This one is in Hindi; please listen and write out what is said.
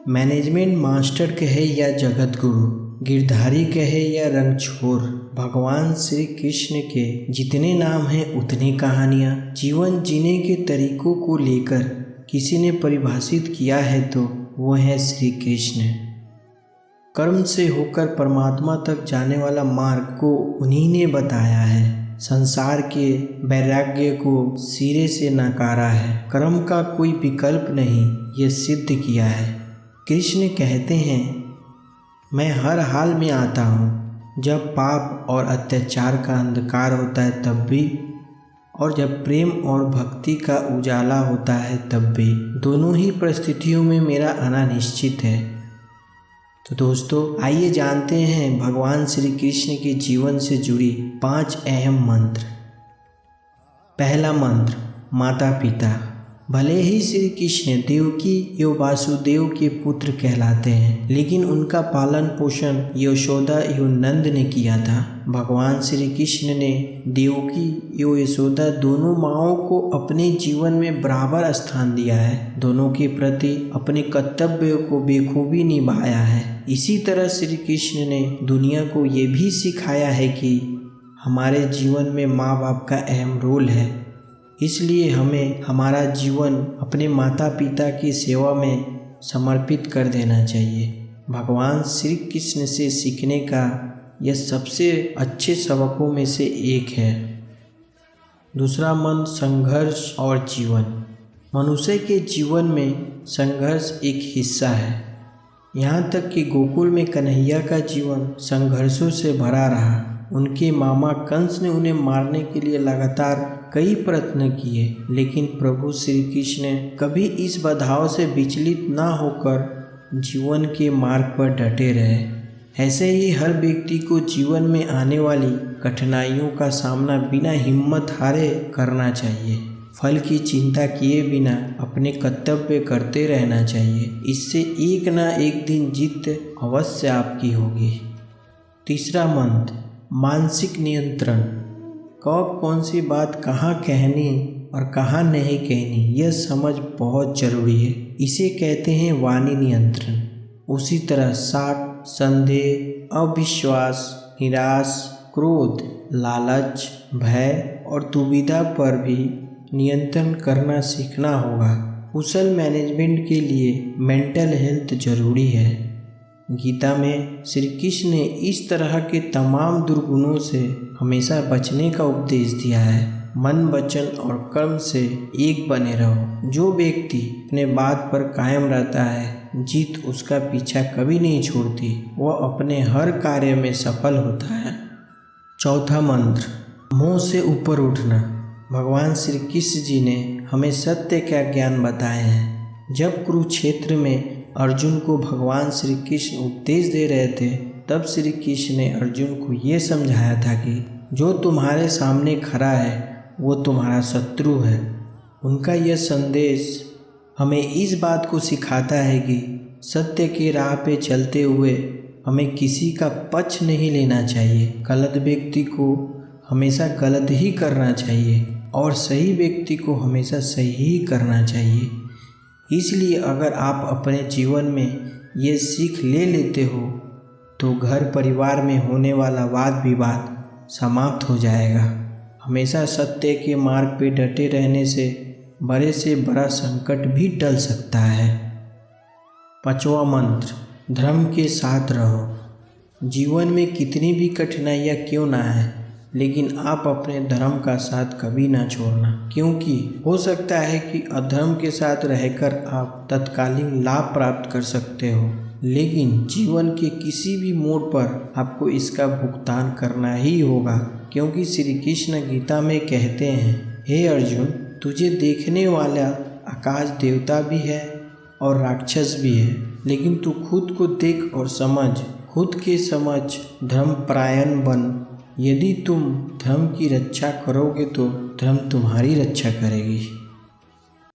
मैनेजमेंट मास्टर कहे या जगत गुरु, गिरधारी कहे या रंगछोर, भगवान श्री कृष्ण के जितने नाम हैं उतनी कहानियाँ। जीवन जीने के तरीकों को लेकर किसी ने परिभाषित किया है तो वो है श्री कृष्ण। कर्म से होकर परमात्मा तक जाने वाला मार्ग को उन्हीं ने बताया है। संसार के वैराग्य को सिरे से नकारा है। कर्म का कोई विकल्प नहीं, ये सिद्ध किया है। कृष्ण कहते हैं, मैं हर हाल में आता हूँ, जब पाप और अत्याचार का अंधकार होता है तब भी, और जब प्रेम और भक्ति का उजाला होता है तब भी। दोनों ही परिस्थितियों में मेरा आना निश्चित है। तो दोस्तों, आइए जानते हैं भगवान श्री कृष्ण के जीवन से जुड़ी 5 अहम मंत्र। पहला मंत्र, माता पिता। भले ही श्री कृष्ण देवकी एवं वासुदेव के पुत्र कहलाते हैं, लेकिन उनका पालन पोषण यशोदा एवं नंद ने किया था। भगवान श्री कृष्ण ने देवकी एवं यशोदा दोनों माँओं को अपने जीवन में बराबर स्थान दिया है। दोनों के प्रति अपने कर्तव्य को बेखूबी निभाया है। इसी तरह श्री कृष्ण ने दुनिया को ये भी सिखाया है कि हमारे जीवन में माँ बाप का अहम रोल है, इसलिए हमें हमारा जीवन अपने माता पिता की सेवा में समर्पित कर देना चाहिए। भगवान श्री कृष्ण से सीखने का यह सबसे अच्छे सबकों में से एक है। दूसरा मंत्र, संघर्ष और जीवन। मनुष्य के जीवन में संघर्ष एक हिस्सा है। यहाँ तक कि गोकुल में कन्हैया का जीवन संघर्षों से भरा रहा। उनके मामा कंस ने उन्हें मारने के लिए लगातार कई प्रयत्न किए, लेकिन प्रभु श्री कृष्ण कभी इस बाधाओं से विचलित ना होकर जीवन के मार्ग पर डटे रहे। ऐसे ही हर व्यक्ति को जीवन में आने वाली कठिनाइयों का सामना बिना हिम्मत हारे करना चाहिए। फल की चिंता किए बिना अपने कर्तव्य करते रहना चाहिए। इससे एक ना एक दिन जीत अवश्य आपकी होगी। तीसरा मंत्र, मानसिक नियंत्रण। कब कौन सी बात कहाँ कहनी और कहाँ नहीं कहनी, यह समझ बहुत जरूरी है। इसे कहते हैं वाणी नियंत्रण। उसी तरह शाक, संदेह, अविश्वास, निराश, क्रोध, लालच, भय और दुविधा पर भी नियंत्रण करना सीखना होगा। कुशल मैनेजमेंट के लिए मेंटल हेल्थ जरूरी है। गीता में श्री कृष्ण ने इस तरह के तमाम दुर्गुणों से हमेशा बचने का उपदेश दिया है। मन, वचन और कर्म से एक बने रहो। जो व्यक्ति अपने बात पर कायम रहता है, जीत उसका पीछा कभी नहीं छोड़ती। वह अपने हर कार्य में सफल होता है। चौथा मंत्र, मोह से ऊपर उठना। भगवान श्री कृष्ण जी ने हमें सत्य का ज्ञान बताया है। जब कुरुक्षेत्र में अर्जुन को भगवान श्री कृष्ण उपदेश दे रहे थे, तब श्री कृष्ण ने अर्जुन को ये समझाया था कि जो तुम्हारे सामने खड़ा है वो तुम्हारा शत्रु है। उनका यह संदेश हमें इस बात को सिखाता है कि सत्य की राह पे चलते हुए हमें किसी का पक्ष नहीं लेना चाहिए। गलत व्यक्ति को हमेशा गलत ही करना चाहिए और सही व्यक्ति को हमेशा सही ही करना चाहिए। इसलिए अगर आप अपने जीवन में ये सीख ले लेते हो तो घर परिवार में होने वाला वाद विवाद समाप्त हो जाएगा। हमेशा सत्य के मार्ग पे डटे रहने से बड़ा संकट भी टल सकता है। पांचवा मंत्र, धर्म के साथ रहो। जीवन में कितनी भी कठिनाइयाँ क्यों ना आए, लेकिन आप अपने धर्म का साथ कभी ना छोड़ना, क्योंकि हो सकता है कि अधर्म के साथ रहकर आप तत्कालीन लाभ प्राप्त कर सकते हो, लेकिन जीवन के किसी भी मोड़ पर आपको इसका भुगतान करना ही होगा। क्योंकि श्री कृष्ण गीता में कहते हैं, हे अर्जुन, तुझे देखने वाला आकाश देवता भी है और राक्षस भी है, लेकिन तू खुद को देख और समझ। खुद के समझ, धर्मपरायण बन। यदि तुम धर्म की रक्षा करोगे तो धर्म तुम्हारी रक्षा करेगी।